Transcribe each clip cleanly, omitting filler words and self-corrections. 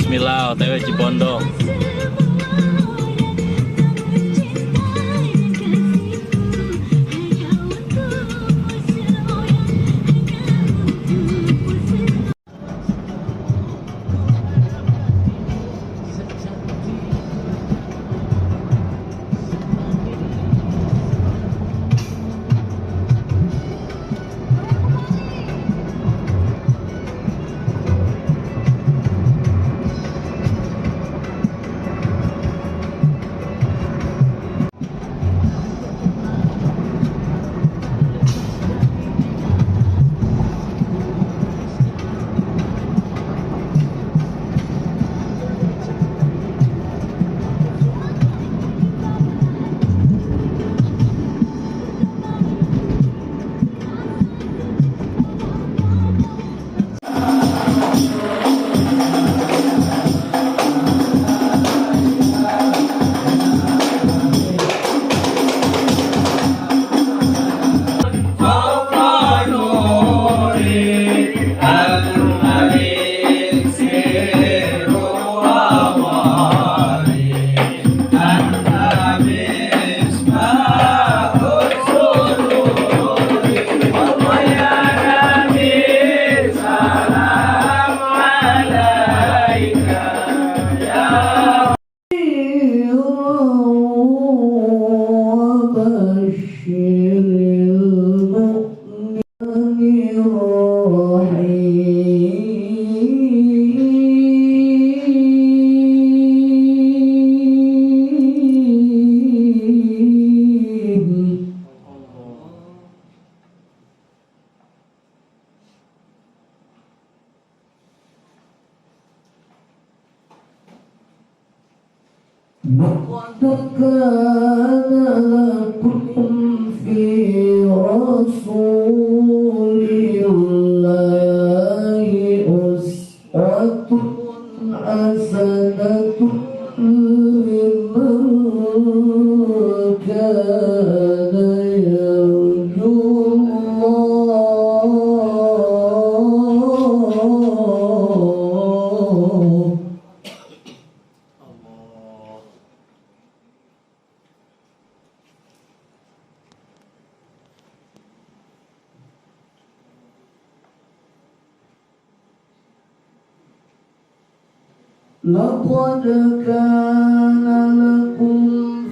Bismillah, OTW Cipondoh. لقد كان لكم في رسول الله أسوة حسنة لمن كان يرجو الله لقد كان لكم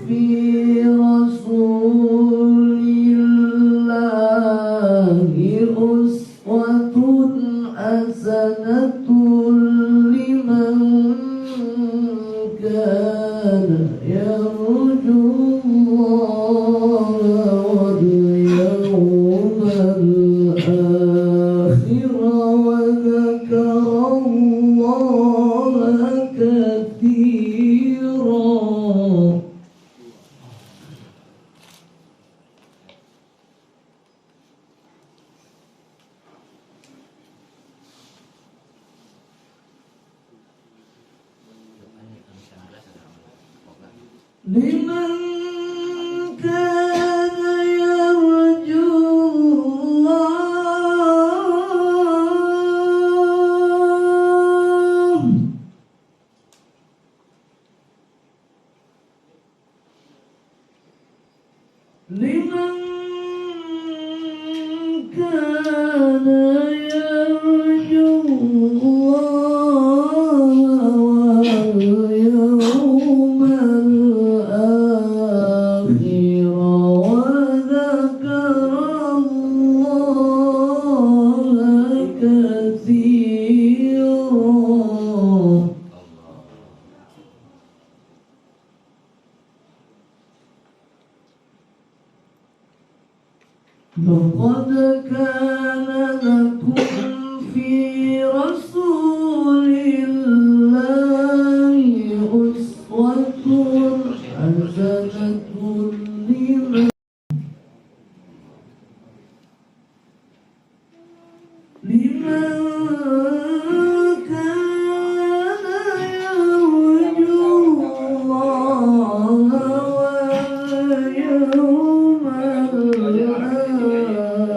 في رسول الله أسوة حسنة لمن كان يرجو الله واليوم الآخر وذكر الله كثيرا. لمن كان يرجو الله لمن كان يرجو الله واليوم الآخر وذكر الله كثيرا. لقد كان لكم في رسول الله أسوة حسنة لمن كان يرجو الله واليوم الآخر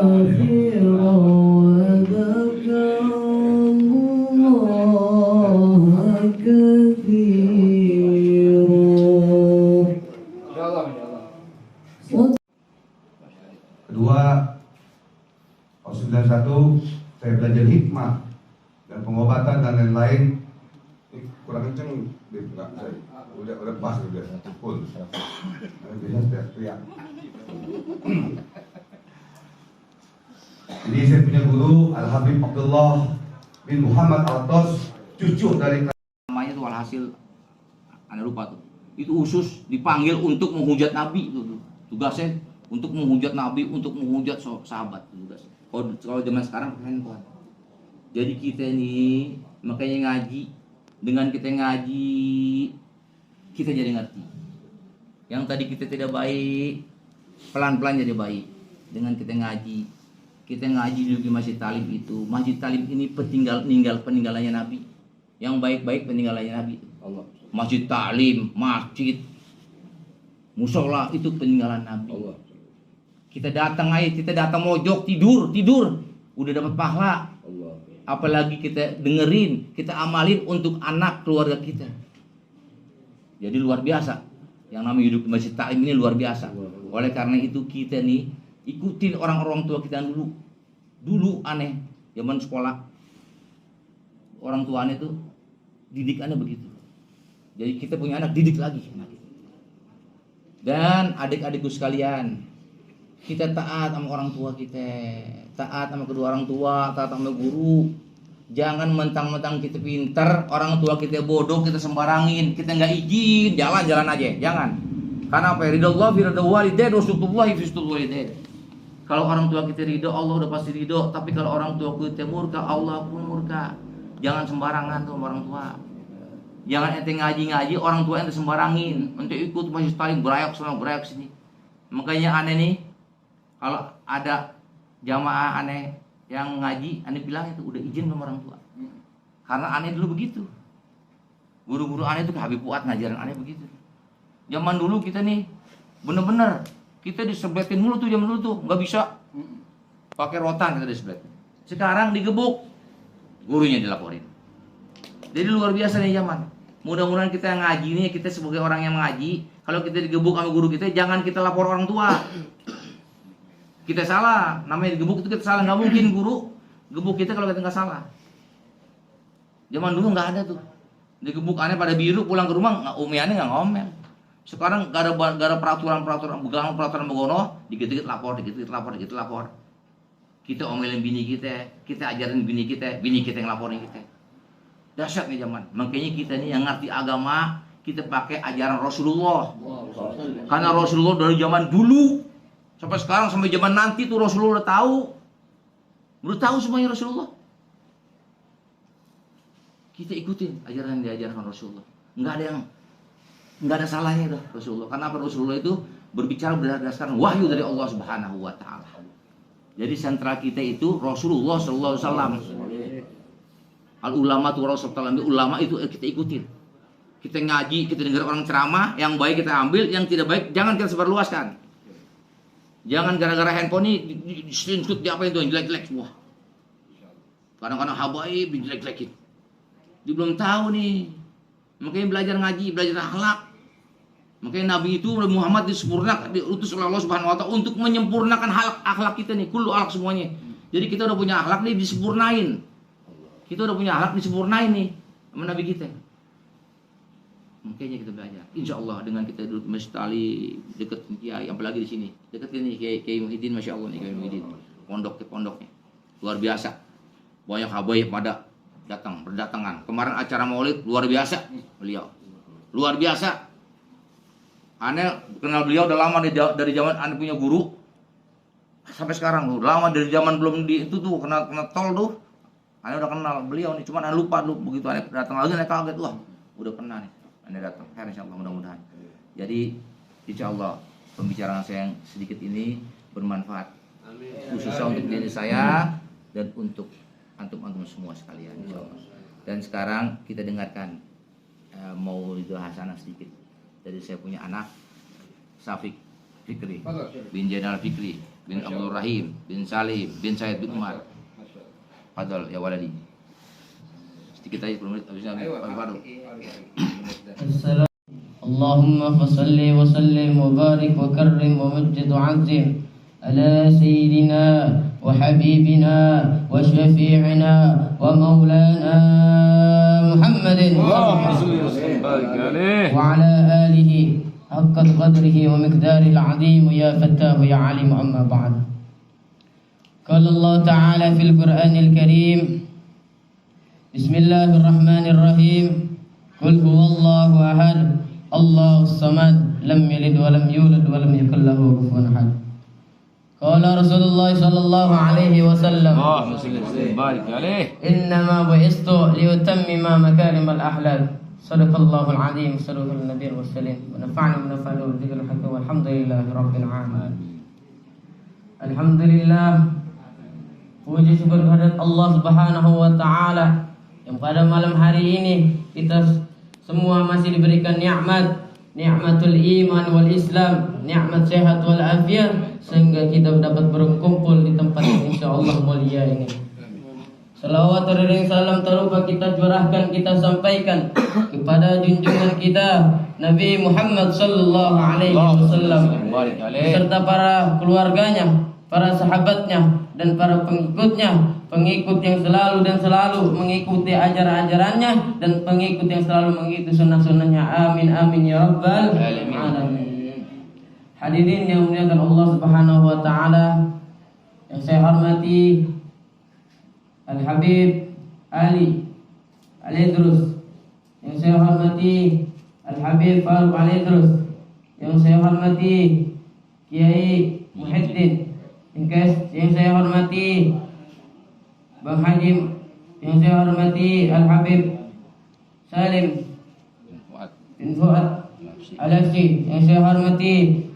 pengobatan dan lain-lain. Kurang kenceng, enggak, udah pas udah full. Biasa teriak. Jadi saya punya guru Al Habib Abdullah bin Muhammad Al-Atos, cucu dari namanya itu alhasil anda lupa tuh. Itu khusus dipanggil untuk menghujat Nabi itu tugasnya, untuk menghujat Nabi, untuk menghujat sahabat tugas. Kalau zaman sekarang handphone. Jadi kita ini makanya ngaji, dengan kita ngaji kita jadi ngerti. Yang tadi kita tidak baik, pelan-pelan jadi baik. Dengan kita ngaji dulu di Masjid Talim itu. Masjid Talim ini peninggalannya Nabi. Yang baik-baik peninggalannya Nabi. Allah. Masjid Talim, masjid, musola itu peninggalan Nabi. Allah. Kita datang mojok tidur, udah dapat pahala. Allah. Apalagi kita dengerin, kita amalin untuk anak keluarga kita. Jadi luar biasa. Yang namanya hidup di Masjid Talim ini luar biasa. Oleh karena itu kita nih ikutin orang-orang tua kita dulu. Dulu aneh, zaman sekolah orang tua aneh tuh didikannya begitu. Jadi kita punya anak, didik lagi. Dan adik-adikku sekalian, kita taat sama orang tua kita, taat sama kedua orang tua, taat sama guru. Jangan mentang-mentang kita pintar, orang tua kita bodoh, kita sembarangin, kita nggak izin, jalan-jalan aja, jangan. Karena apa? Ridallah fi ridha walidain, wasulullahi fi sutul walidain. Kalau orang tua kita ridho, Allah udah pasti ridho. Tapi kalau orang tua kita murka, Allah pun murka. Jangan sembarangan tuh orang tua. Jangan ente ngaji, orang tua ente sembarangin. Ente ikut Masjid Talim, berayak sana, berayak sini. Makanya aneh nih, kalau ada jamaah aneh yang ngaji, aneh bilang itu udah izin sama orang tua. Karena aneh dulu begitu. Guru-guru aneh itu ke Habib Fuad ngajarin aneh begitu. Zaman dulu kita nih bener-bener kita disebletin mulu tuh, zaman dulu tuh nggak bisa pakai rotan, kita disebletin. Sekarang digebuk, gurunya dilaporin. Jadi luar biasa nih zaman. Mudah-mudahan kita yang ngaji nih, kita sebagai orang yang mengaji, kalau kita digebuk sama guru kita, jangan kita lapor orang tua. Kita salah, namanya digebuk itu kita salah. Nggak mungkin guru gebuk kita kalau kita nggak salah. Zaman dulu nggak ada tuh. Digebuk aneh pada biru, pulang ke rumah umiannya nggak ngomel. Sekarang gara peraturan begono, dikit-dikit lapor. Kita omelin bini kita ajarin bini kita yang laporin kita. Dahsyat nih zaman. Makanya kita nih yang ngerti agama, kita pakai ajaran Rasulullah. Karena Rasulullah dari zaman dulu sampai sekarang, sampai zaman nanti tuh Rasulullah udah tahu semuanya Rasulullah. Kita ikutin ajaran yang diajarkan Rasulullah. Nggak ada salahnya dah Rasulullah. Karena apa? Rasulullah itu berbicara berdasarkan wahyu dari Allah Subhanahu wa taala. Jadi sentral kita itu Rasulullah sallallahu alaihi wasallam. Al ulama tu Rasulullah, ulama itu kita ikutin. Kita ngaji, kita dengar orang ceramah, yang baik kita ambil, yang tidak baik jangan kita sebarluaskan. Jangan gara-gara handphone ini di screenshot di apa itu yang jelek-jelek semua. Kadang-kadang habaib dijelek-jelekin. Dia belum tahu nih. Makanya belajar ngaji, belajar akhlak. Makanya Nabi itu Muhammad disempurnakan, diutus oleh Allah Subhanahu wa taala untuk menyempurnakan akhlak kita nih, kullu akhlak semuanya. Jadi kita udah punya akhlak nih disempurnain. Kita udah punya akhlak disempurnain nih sama Nabi kita. Makanya kita belajar. Insya Allah dengan kita duduk di Masjid Talim, dekat kiai, apalagi di sini, dekat ini Kiai Muhyiddin, masya Allah nih Kiai Muhyiddin, pondoknya luar biasa. Banyak habaib pada berdatangan. Kemarin acara Maulid luar biasa beliau, luar biasa. Aneh kenal beliau udah lama dari zaman aneh punya guru sampai sekarang tuh, lama dari zaman belum di itu tuh kena tol tuh. Aneh udah kenal beliau nih, cuman aneh lupa dulu begitu aneh datang lagi aneh kaget, wah udah pernah nih aneh datang. Insyaallah mudah-mudahan. Jadi insyaallah pembicaraan saya yang sedikit ini bermanfaat. Khususnya untuk diri saya dan untuk antum-antum semua sekalian insyaallah. Dan sekarang kita dengarkan Maulidul Hasanah sedikit. Jadi saya punya anak Syafiq Fikri bin Jainal Fikri bin Abdul Rahim bin Salim bin Said bin Umar. Fadal ya waladi. Sedikit aja 10 menit habisnya baru. Allahumma fasalli wa sallim wa barik wa karrim wa majjid wa azim ala sayyidina wa habibina wa syafi'ina wa maulana محمد وعلى آله حق قدره ومقداره العظيم يا فتاه يا عليم. أما بعد، قال الله تعالى في القرآن الكريم: بسم الله الرحمن الرحيم. قل هو الله أحد الله الصمد لم يلد ولم يولد ولم يكن له كفوا أحد. قال رسول الله صلى الله عليه وسلم: إنما بعثت لأتمم مكارم الأخلاق. صدق الله العظيم صدق النبي المرسلين ونفعني ونفعله بذكر الحكيم والحمد لله رب العالمين. Alhamdulillah, puji syukur kehadirat Allah Subhanahu wa taala yang pada malam hari ini kita semua masih diberikan nikmatul iman wal Islam, nikmat sehat wal afiat, sehingga kita dapat berkumpul di tempat yang insyaallah mulia ini. Salawat dan salam taruba kita curahkan, kita sampaikan kepada junjungan kita Nabi Muhammad sallallahu alaihi wasallam serta para keluarganya, para sahabatnya dan para pengikut yang selalu mengikuti ajaran-ajarannya dan pengikut yang selalu mengikuti sunnah-sunnahnya. Amin amin ya rabbal alamin. Hadirin yang dimuliakan Allah Subhanahu wa taala, yang saya hormati Al-Habib Ali Idrus, yang saya hormati Al-Habib Faruq Ali Idrus, yang saya hormati Kiai Muhyiddin Ingkes, yang saya hormati Bang Hajim, yang saya hormati Al-Habib Salim bin Fuad Al-Afsi, yang saya hormati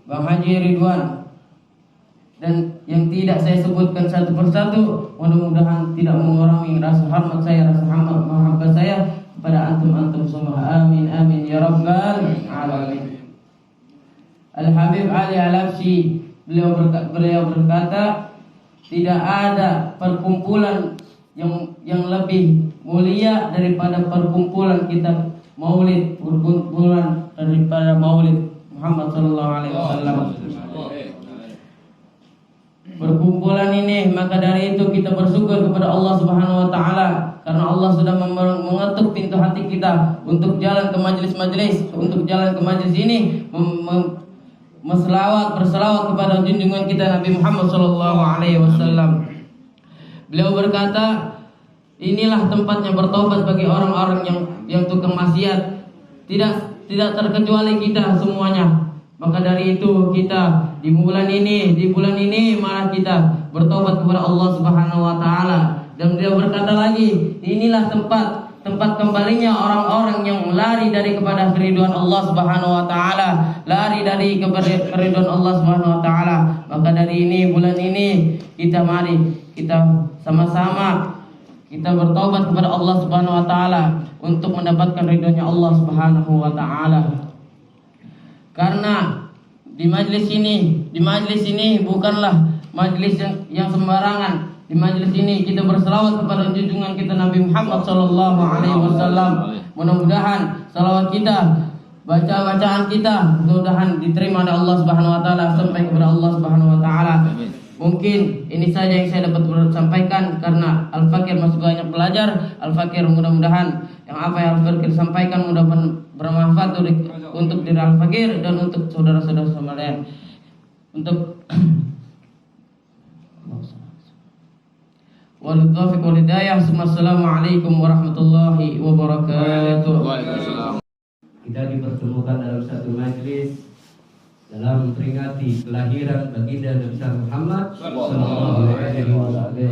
Bang Haji Ridwan, dan yang tidak saya sebutkan satu persatu, mudah-mudahan tidak mengurangi rasa hormat saya, rasa mahabbah saya kepada antum semua. Amin amin ya rabbal alamin. Al-Habib Ali Al-Afsi, beliau berkata, tidak ada perkumpulan yang lebih mulia daripada perkumpulan kita Maulid, perkumpulan daripada Maulid Muhammad sallallahu alaihi wasallam. Perkumpulan ini, maka dari itu kita bersyukur kepada Allah Subhanahu wa taala karena Allah sudah mengetuk pintu hati kita untuk jalan ke majelis-majelis, untuk jalan ke majelis ini berselawat kepada junjungan kita Nabi Muhammad sallallahu alaihi wasallam. Beliau berkata, inilah tempatnya bertobat bagi orang-orang yang tukang maksiat. Tidak terkecuali kita semuanya. Maka dari itu kita di bulan ini malah kita bertobat kepada Allah Subhanahu wa taala. Dan beliau berkata lagi, inilah tempat kembalinya orang-orang yang lari dari kepada keriduan Allah Subhanahu wa taala, lari dari kepada keriduan Allah Subhanahu wa taala. Maka dari bulan ini kita sama-sama kita bertobat kepada Allah Subhanahu wa taala untuk mendapatkan ridhonya Allah Subhanahu wa taala. Karena di majlis ini bukanlah majlis yang sembarangan. Di majlis ini kita berselawat kepada junjungan kita Nabi Muhammad sallallahu alaihi wasallam. Mudah-mudahan salawat kita, bacaan kita mudah-mudahan diterima oleh Allah Subhanahu wa taala sampai kepada Allah Subhanahu wa taala. Mungkin ini saja yang saya dapat sampaikan karena Al-Fakir masih banyak belajar. Al-Fakir mudah-mudahan yang apa yang Al-Fakir sampaikan mudah-mudahan bermanfaat untuk diri Al-Fakir dan untuk saudara-saudara sekalian. Untuk wal taufiq wal hidayah. Assalamualaikum warahmatullahi wabarakatuh. Kita dipertemukan dalam satu majlis dalam memperingati kelahiran baginda Nabi Muhammad sallallahu alaihi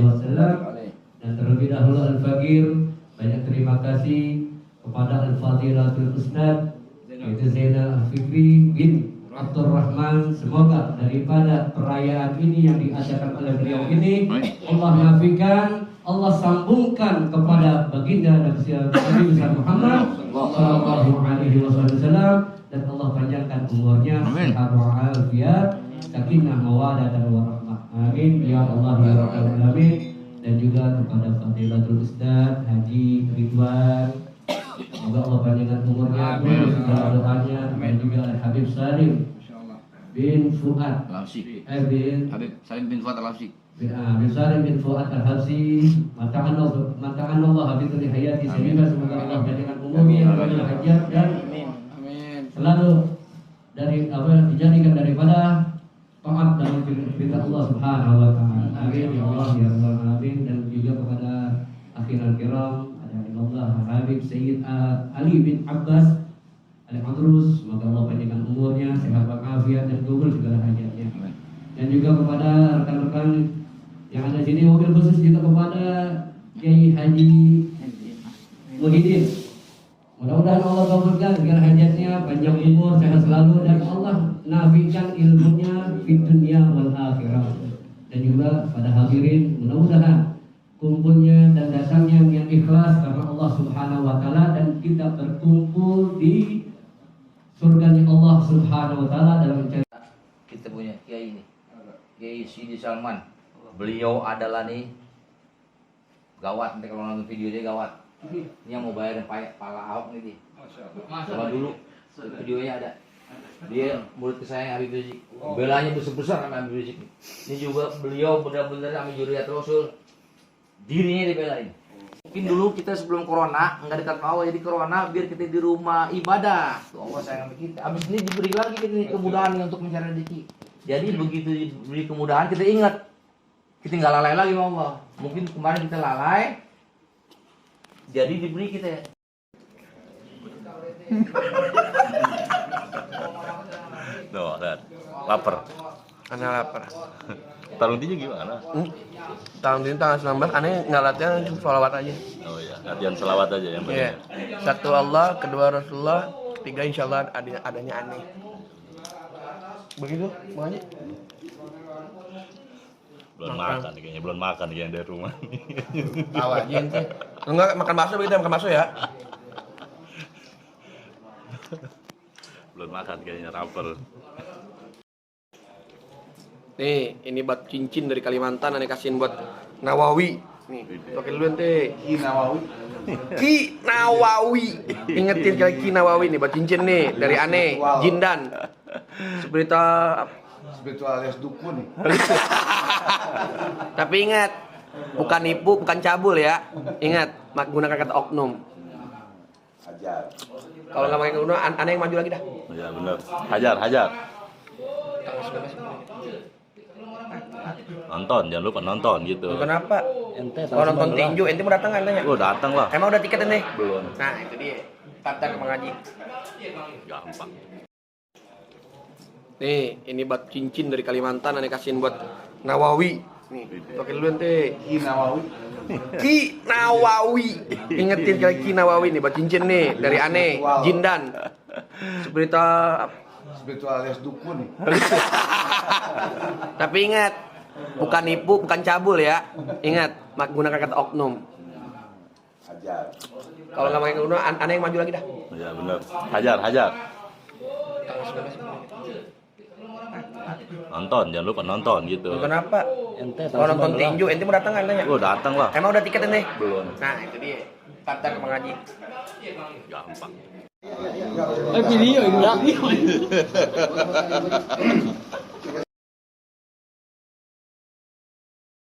wasallam. Dan terlebih dahulu Al-Fakir banyak terima kasih kepada Al-Fadilatul Ustaz yaitu Zainal Al-Fikri bin Abdul Rahman. Semoga daripada perayaan ini yang diadakan oleh beliau ini Allah nafikan, Allah sambungkan kepada baginda Nabi Muhammad sallallahu alaihi wasallam, dan Allah panjangkan umurnya, sehat walafiat, sakinah mawaddah dan warahmah. Amin ya Allah ya rabbal alamin. Dan juga kepada Fadilatul Ustaz Haji Ridwan, semoga Allah panjangkan umurnya, segala doanya, dan juga Habib Salim bin Fuad Habib Salim bin Fuad Al-Afsi. Bisarim bin Fuad Al-Habsi, mata'an Allah habibul hayati sehingga semoga Allah jadikan umumnya bagi hajat dan selalu dijadikan daripada taat dalam firman Allah Subhanahu wa taala. Amin ya Allah ya rabbal alamin. Dan juga kepada akhiran kiram ada Allah Habib Sayyid Ali bin Abbas Al-Adrus, semoga Allah panjangkan umurnya, sehat walafiat dan kabul segala hajatnya. Dan juga kepada rekan-rekan yang ada di sini, mobil khusus juga kepada Kiai Haji Muhyiddin. Mudah-mudahan Allah kabulkan segala hajatnya, panjang umur, sehat selalu, dan Allah nafikan ilmunya di dunia wal akhirah. Dan juga pada hadirin, mudah-mudahan kumpulnya dan datangnya yang ikhlas karena Allah Subhanahu wa taala, dan kita berkumpul di surganya Allah Subhanahu wa taala dalam mencari. Kita punya Kiai ini, Kiai Sidi Salman. Beliau adalah nih gawat, nanti kalau nonton video dia gawat. Ini yang mau bayarin pala Ahok nih dia. Sama dulu videonya ada. Dia murid kesayangan Habib Rizik. Belanya besar-besar sama Habib Rizik. Ini juga beliau benar-benar sama Juriyat Rasul. Dirinya dibelain. Mungkin dulu kita sebelum corona nggak dekat Allah, jadi corona biar kita di rumah ibadah. Tuh Allah sayang sama kita. Abis ini diberi lagi kita kemudahan untuk mencari rezeki. Jadi begitu diberi kemudahan kita ingat. Kita nggak lalai lagi sama Allah. Mungkin kemarin kita lalai, jadi diberi kita ya. Tuh, lapar. Ana lapar. Tarung tinju gimana? Tahun ini tanggal 19 aneh ngalatnya sholawat aja. Oh iya, latihan selawat aja yang Iya. penting. Satu Allah, kedua Rasulullah, tiga insyaallah adanya aneh. Begitu, Bang Haji? Belum makan kayaknya, belum makan kayaknya dari rumah. Tahu aja ente. Enggak makan bakso begitu, makan bakso ya. Belum makan kayaknya, lapar. Nih, ini buat cincin dari Kalimantan aneh kasihin buat Nawawi. Nih, pakai dulu ente. Ki Nawawi. Ingetin kali Ki Nawawi nih buat cincin nih dari aneh, Jindan. Seberita Spiritual alias dukun. tapi ingat, bukan nipu, bukan cabul ya. Ingat, gunakan kata oknum. Kalau nggak pakai oknum, aneh yang maju lagi dah. Ya benar. Hajar. Nonton, jangan lupa nonton gitu. Kenapa? Kalau nonton tinju, ente mau datang nggak nanya? Oh, datang lah. Emang udah tiket ente? Belum. Nah, itu dia. Tata ke Bang Haji. Gampang. Nih, ini buat cincin dari Kalimantan aneh kasihin buat Nawawi. Nih, pakai dulu ente. Ki Nawawi. Ingetin kali Ki Nawawi nih buat cincin nih dari aneh, Jindan. Seberita Spiritual alias dukun. tapi ingat, bukan nipu, bukan cabul ya. Ingat, gunakan kata oknum. Kalau nggak pakai oknum, aneh yang maju lagi dah. Ya benar. Hajar. Nonton, jangan lupa nonton gitu. Kenapa? Kalau nonton tinju, ente mau datang nggak nanya? Oh, datang lah. Emang udah tiket ente? Belum. Nah, itu dia. Tata ke Bang Haji. Gampang. video ini.